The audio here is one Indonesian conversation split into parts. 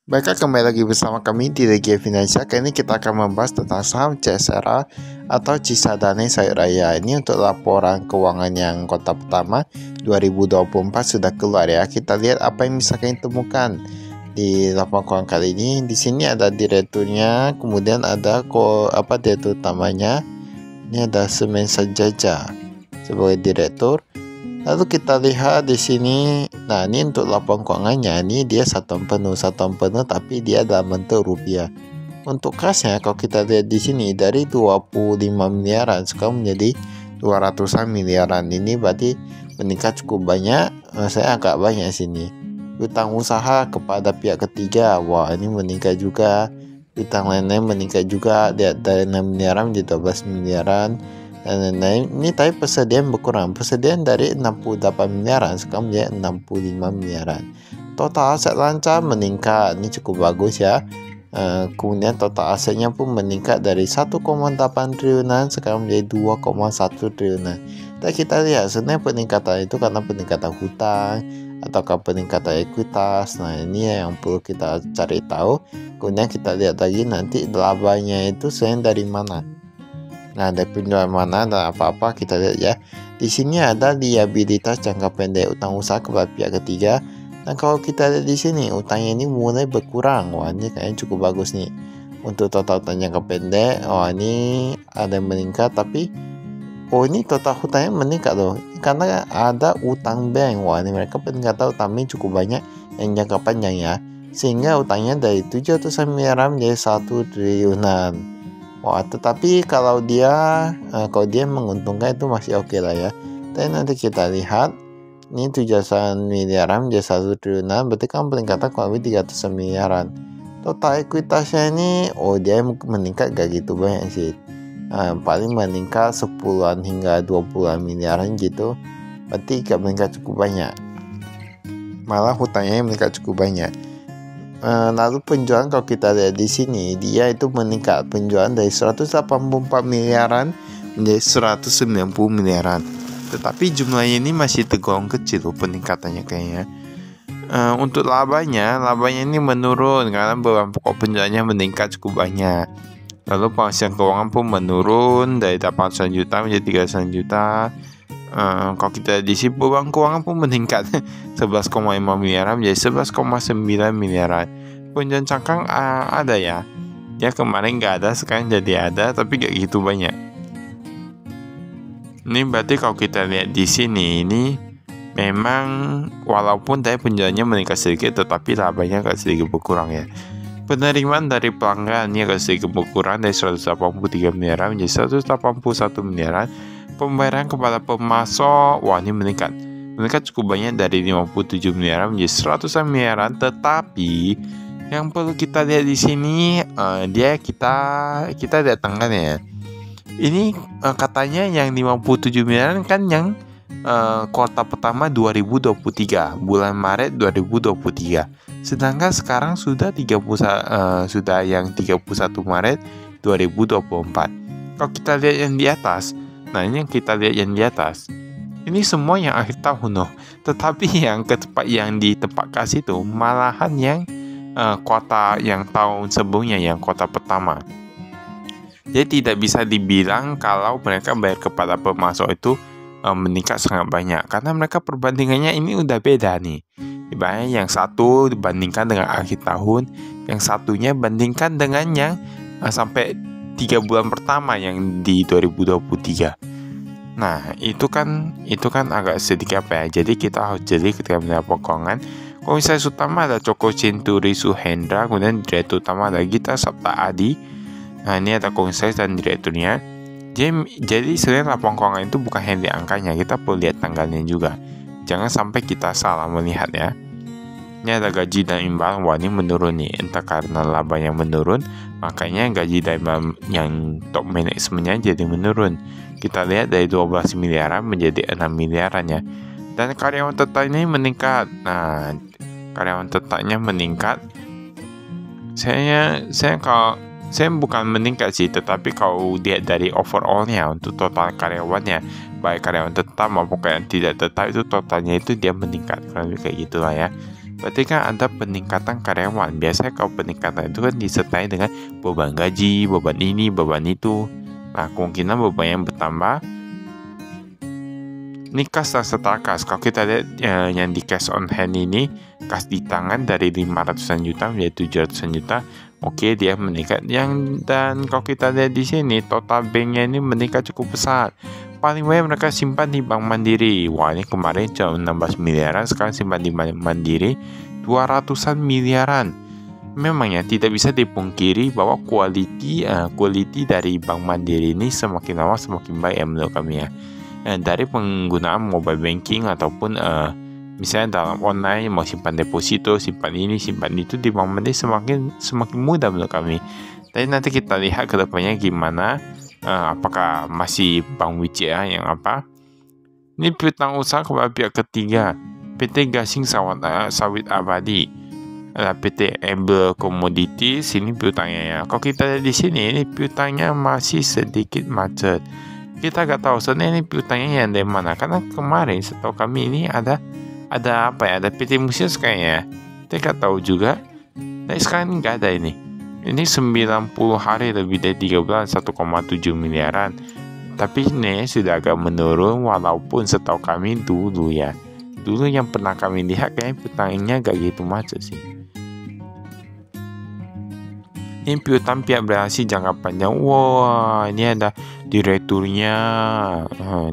Baiklah, kembali lagi bersama kami di Regia Finansial. Kali ini kita akan membahas tentang saham CSRA atau Cisadane Sayur Raya. Ini untuk laporan keuangan yang kuartal pertama 2024 sudah keluar ya. Kita lihat apa yang bisa kalian temukan di laporan keuangan kali ini. Di sini ada direkturnya, kemudian ada direktur utamanya. Ini ada Semen Sajaja sebagai direktur. Lalu kita lihat di sini, nah ini untuk laporan keuangannya, ini dia satuan penuh tapi dia dalam bentuk rupiah. Untuk kasnya kalau kita lihat di sini dari 25 miliaran sekarang menjadi 200-an miliaran. Ini berarti meningkat cukup banyak. Saya agak banyak sini. Utang usaha kepada pihak ketiga, wah ini meningkat juga. Utang lain-lain meningkat juga, lihat dari 6 miliaran menjadi 12 miliaran. Dan ini tapi persediaan berkurang, persediaan dari 68 miliaran sekarang menjadi 65 miliaran. Total aset lancar meningkat, ini cukup bagus ya. Kemudian total asetnya pun meningkat dari 1,8 triliunan sekarang menjadi 2,1 triliunan. Dan kita lihat sebenarnya peningkatan itu karena peningkatan hutang ataukah peningkatan ekuitas. Nah ini yang perlu kita cari tahu. Kemudian kita lihat lagi nanti labanya itu sebenarnya dari mana. Nah, ada penjualan mana dan apa-apa kita lihat ya. Di sini ada liabilitas jangka pendek utang usaha kepada pihak ketiga. Dan kalau kita lihat di sini utangnya ini mulai berkurang. Wah, ini kayaknya cukup bagus nih. Untuk total utang jangka pendek, wah ini ada yang meningkat tapi ini total hutangnya meningkat loh. Karena ada utang bank. Wah, ini mereka peningkatan utang bank cukup banyak yang jangka panjang ya. Sehingga utangnya dari 700 miliaran menjadi 1 triliunan. Wah, tetapi kalau dia menguntungkan itu masih oke lah ya. Tapi nanti kita lihat ini 700 miliaran menjadi 1 triliunan, berarti kan peningkatan kurang lebih 300 miliaran. Total ekuitasnya ini dia meningkat gak gitu banyak sih. Paling meningkat 10-an hingga 20-an miliaran gitu. Berarti gak meningkat cukup banyak. Malah hutangnya meningkat cukup banyak. Lalu penjualan kalau kita lihat di sini dia itu meningkat, penjualan dari 184 miliaran menjadi 190 miliaran. Tetapi jumlahnya ini masih tergolong kecil loh peningkatannya kayaknya. Untuk labanya ini menurun karena beban pokok penjualannya meningkat cukup banyak. Lalu penghasilan keuangan pun menurun dari 800 juta menjadi 300 juta. Kalau kita di sini beban keuangan pun meningkat 11,5 miliaran menjadi 11,9 miliaran. Penjualan cangkang ada ya. Ya kemarin nggak ada, sekarang jadi ada, tapi nggak gitu banyak. Ini berarti kalau kita lihat di sini ini memang walaupun tadi penjualannya meningkat sedikit, tetapi labanya agak sedikit berkurang ya. Penerimaan dari pelanggan ini agak sedikit berkurang dari 183 miliaran menjadi 181 miliaran. Pembayaran kepada pemasok, wah ini meningkat cukup banyak dari 57 miliaran menjadi 100 miliaran. Tetapi yang perlu kita lihat di sini kita datangkan ya. Ini katanya yang 57 miliaran kan yang kuartal pertama 2023, bulan Maret 2023. Sedangkan sekarang sudah yang 31 Maret 2024. Kalau kita lihat yang di atas, nah ini yang kita lihat yang di atas. Ini semua yang akhir tahun loh. Tetapi yang di tempat kasih itu malahan yang kuartal yang tahun sebelumnya, yang kuartal pertama. Jadi tidak bisa dibilang kalau mereka bayar kepada pemasok itu meningkat sangat banyak. Karena mereka perbandingannya ini udah beda nih. Ibaratnya yang satu dibandingkan dengan akhir tahun, yang satunya bandingkan dengan yang sampai 3 bulan pertama yang di 2023. Nah, itu kan agak sedikit apa ya. Jadi kita harus jeli ketika melihat keuangan. Komisaris utama ada Coko Cinturi Suhendra, kemudian direktur utama ada Gita Sabta Adi. Nah, ini ada komisaris dan direkturnya. Jadi sebenarnya laporan keuangan itu bukan hanya angkanya, kita perlu lihat tanggalnya juga. Jangan sampai kita salah melihat ya. Ini ada gaji dan imbalan, wah ini menurun nih, entah karena laba yang menurun, makanya gaji dan imbalan yang top manajemennya jadi menurun. Kita lihat dari 12 miliaran menjadi 6 miliaran ya. Dan karyawan tetap ini meningkat. Nah, karyawan tetapnya meningkat. Saya bukan meningkat sih, tetapi kalau lihat dari overallnya untuk total karyawannya, baik karyawan tetap maupun karyawan tidak tetap, itu totalnya itu dia meningkat, kurang lebih kayak gitulah ya. berarti kan ada peningkatan karyawan. Biasanya kalau peningkatan itu kan disertai dengan beban gaji, beban ini, beban itu. Nah, kemungkinan beban yang bertambah. Ini kas dan setelah kas. Kalau kita lihat yang di cash on hand ini, kas di tangan dari 500-an juta menjadi 700-an juta. Oke, dia meningkat. Dan kalau kita lihat di sini, total banknya ini meningkat cukup besar. Paling banyak mereka simpan di Bank Mandiri. Wah, ini kemarin cuma 16 miliaran, sekarang simpan di Bank Mandiri 200-an miliaran. Memangnya tidak bisa dipungkiri bahwa quality dari Bank Mandiri ini semakin lama semakin baik ya menurut kami ya. Dari penggunaan mobile banking ataupun misalnya dalam online mau simpan deposito, simpan ini, simpan itu di Bank Mandiri semakin mudah menurut kami. Tapi nanti kita lihat ke depannya gimana. Apakah masih Bank BCA yang apa? Ini piutang usaha kepada pihak ketiga, PT Gasing Sawit Abadi, ada PT Able Commodities. Ini piutangnya ya. Kalau kita lihat di sini, ini piutangnya masih sedikit macet. Kita nggak tahu sebenarnya ini piutangnya yang dari mana. Karena kemarin setahu kami ini ada apa ya? Ada PT Museum kayaknya. Kita nggak tahu juga. Tapi sekarang nggak ada ini. Ini 90 hari lebih dari 3 bulan 1,7 miliaran. Tapi ini sudah agak menurun walaupun setahu kami dulu ya. Dulu yang pernah kami lihat kayaknya piutangnya gak gitu macet sih. Ini piutang pihak berhasil jangka panjang. Wah, ini ada direkturnya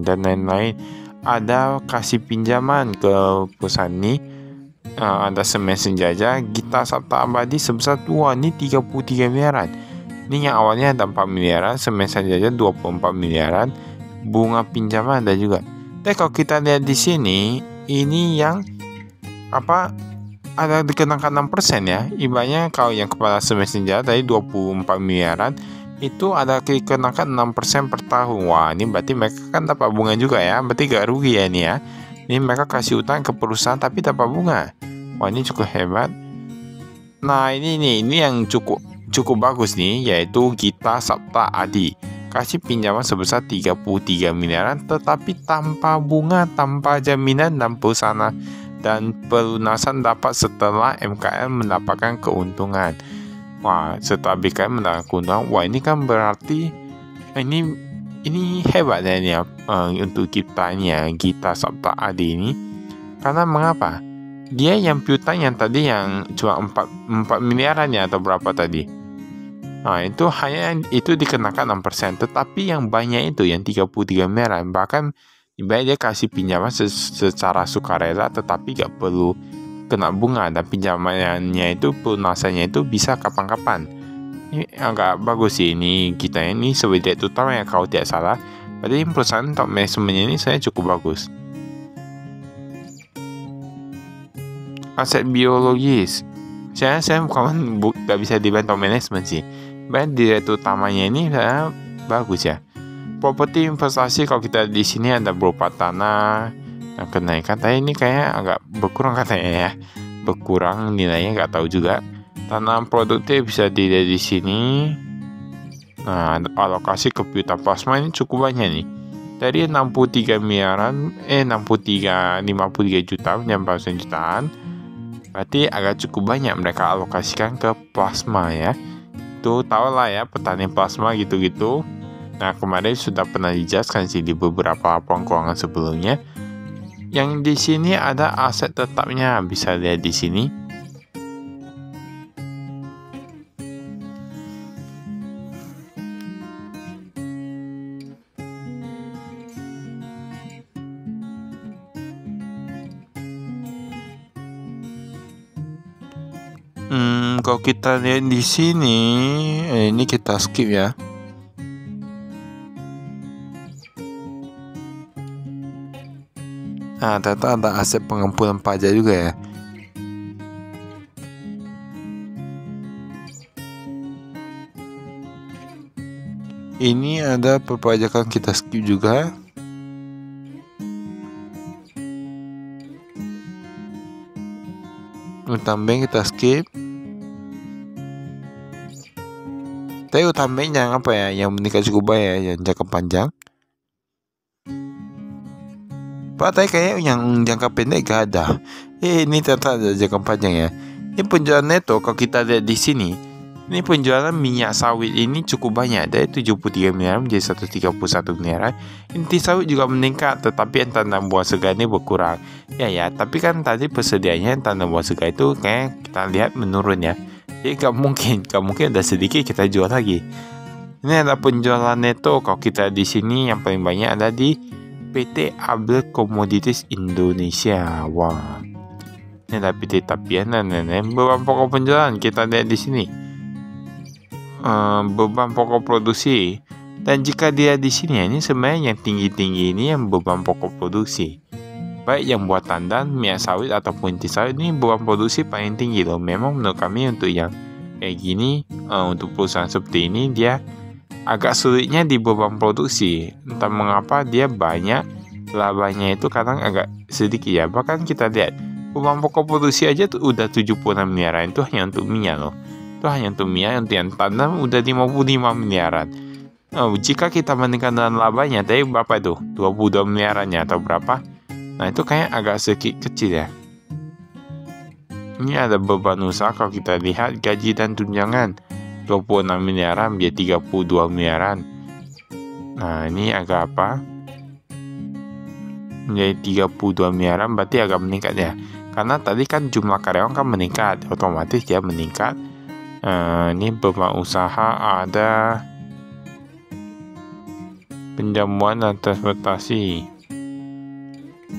dan lain-lain. Ada kasih pinjaman ke perusahaan ini. Ada semen senjata Gita Sabta Abadi sebesar ini 33 miliaran. Ini yang awalnya ada 4 miliaran, semen senjata 24 miliaran, bunga pinjaman ada juga. Tapi kalau kita lihat di sini, ini yang apa ada dikenakan 6% ya. Ibaratnya kalau yang kepala semen senjata tadi 24 miliaran, itu ada dikenakan 6% per tahun. Wah, ini berarti mereka kan dapat bunga juga ya. Berarti gak rugi ya ini ya. Ini mereka kasih utang ke perusahaan tapi dapat bunga. Wah, ini cukup hebat. Nah, ini yang cukup bagus nih, yaitu Gita Sabta Adi. Kasih pinjaman sebesar 33 miliaran tetapi tanpa bunga, tanpa jaminan dan pelunasan dapat setelah MKM mendapatkan keuntungan. Wah, setelah BKM mendapatkan keuntungan. Wah, ini kan berarti ini hebat ya ini ya, untuk kitanya Gita Sabta Adi ini. Karena mengapa? Dia yang piutang yang tadi yang cuma 4 miliaran ya atau berapa tadi. Nah, itu itu dikenakan 6%, tetapi yang banyak itu yang 33 miliaran bahkan ibaratnya dia kasih pinjaman secara sukarela tetapi gak perlu kena bunga, dan pinjamannya itu pelunasannya itu bisa kapan-kapan. Ini agak bagus sih ini kita ini sebagai direktur utama ya kalau tidak salah. Berarti perusahaan top manajemennya ini saya cukup bagus. Aset biologis, saya bukan gak bisa dibilang top management sih. Baik direktur utamanya ini saya bagus ya. Properti investasi kalau kita di sini ada berupa tanah yang kenaikan. Tapi ini kayak agak berkurang katanya ya. Berkurang nilainya nggak tahu juga. Tanam produktif bisa dilihat di sini. Nah, alokasi ke piutang plasma ini cukup banyak nih. Dari 53 miliaran, 53 juta menjadi 40 jutaan. Berarti agak cukup banyak mereka alokasikan ke plasma ya. Itu tau lah ya, petani plasma gitu-gitu. Nah, kemarin sudah pernah dijelaskan sih di beberapa laporan keuangan sebelumnya. Yang di sini ada aset tetapnya, bisa lihat di sini. Kalau kita lihat di sini, ini kita skip ya. Nah, ternyata ada aset pengampunan pajak juga ya. Ini ada perpajakan, kita skip juga. Utang bank kita skip. Tapi utang bank yang apa ya, yang meningkat cukup banyak ya, yang jangka panjang. Tapi kayak yang jangka pendek gak ada. Ini ternyata ada jangka panjang ya. Ini penjualan neto kalau kita lihat di sini. Ini penjualan minyak sawit ini cukup banyak, dari 73 miliar menjadi 131 miliar. Inti sawit juga meningkat, tetapi yang tanam buah segar ini berkurang. Ya, tapi kan tadi persediaannya tanam buah segar itu kayak kita lihat menurun ya. Jadi gak mungkin ada sedikit kita jual lagi. Ini ada penjualan neto kalau kita di sini yang paling banyak ada di PT Abel Commodities Indonesia. Wah. Ini ada PT Tapian dan lain-lain. Beban pokok penjualan kita lihat di sini. Beban pokok produksi, dan jika dia di sini ini sebenarnya yang tinggi-tinggi ini yang beban pokok produksi, baik yang buat tandan, minyak sawit ataupun inti sawit, ini beban produksi paling tinggi loh. Memang menurut kami untuk yang kayak gini, untuk perusahaan seperti ini dia agak sulitnya di beban produksi. Entah mengapa dia banyak, labanya itu kadang agak sedikit ya. Bahkan kita lihat beban pokok produksi aja tuh udah 76 miliaran, itu hanya untuk minyak loh. Itu hanya untuk minyak, untuk yang tanam udah 55 miliaran. Jika kita bandingkan dengan labanya, tadi berapa itu? 22 miliarannya atau berapa? Nah itu kayak agak sedikit kecil ya. Ini ada beban usaha kalau kita lihat gaji dan tunjangan 26 miliaran menjadi 32 miliaran. Nah ini agak apa? Menjadi 32 miliaran berarti agak meningkat ya. Karena tadi kan jumlah karyawan kan meningkat, otomatis dia meningkat. Ini beban usaha ada penjamuan dan transportasi.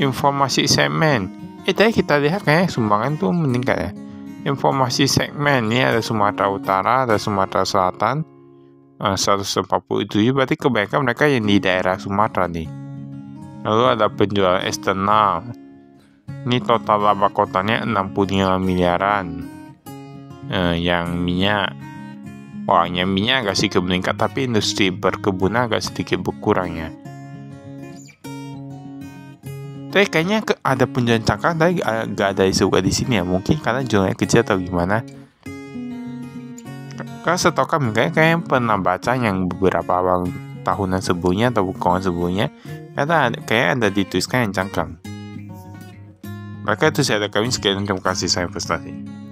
Informasi segmen. Tadi kita lihat kayak sumbangan tuh meningkat ya. Informasi segmen ini ada Sumatera Utara, ada Sumatera Selatan, 147, berarti kebanyakan mereka yang di daerah Sumatera nih. Lalu ada penjualan eksternal. Ini total laba kotanya 65 miliaran. Yang minyak, yang minyak agak sedikit meningkat, tapi industri perkebunan agak sedikit berkurang ya. Tapi kayaknya ada penjualan cangkang tapi gak ada disebut di sini ya. Mungkin karena jumlahnya kecil atau gimana. Karena setahu kami kayak pernah baca yang beberapa tahunan sebelumnya atau bukan sebelumnya, kayak ada dituliskan yang cangkang. Maka itu saya ada kami sekian, terima kasih, saya Frustasi.